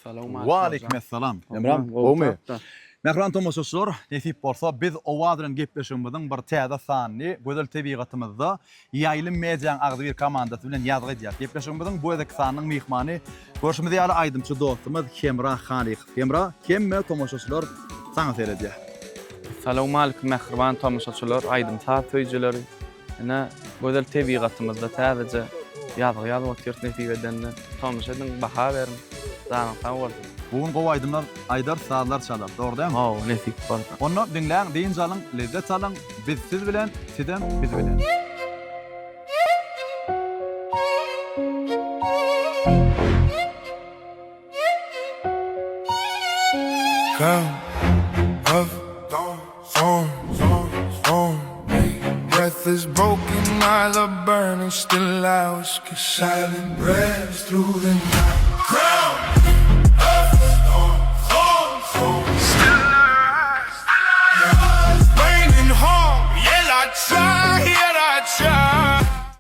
Waalaikum assalam. Emran, oğmi. Mehran tomoşuşlar, nesip bolsa biz owadran gepleşigimizin bir täze sanyny gözel tebigatymyzda ýaýlym meýjan agdy bir komandasy bilen ýazgy edýär. Gepleşigimizin bu edeki sanynyň mehmany görüşmede ýaly aýdymçy dostumyz Hemra Halik. Hemra, kemme tomoşuşlar saňa seredýär. Assalamu alaykum mehriban tomoşaçylar, aýdym taýjylar. Ene gözel tebigatymyzda täze ýazgy otyrt netiýedenle tomoşadyň baha berin. Zanyňdan boldy. Bugun gowy aýdymlar aýdar saatlar çalar. Dogry dämi? Ha, nesip bar. Onu dinläň, diýin jalyň, lezzet alyň, biz siz bilen, sizden biz bilen. Come up, storm. Breath is broken, eyes are burning, still I whisper silent breaths through the night. Ground up, storm. Still I rise, burning home, yeah, I try.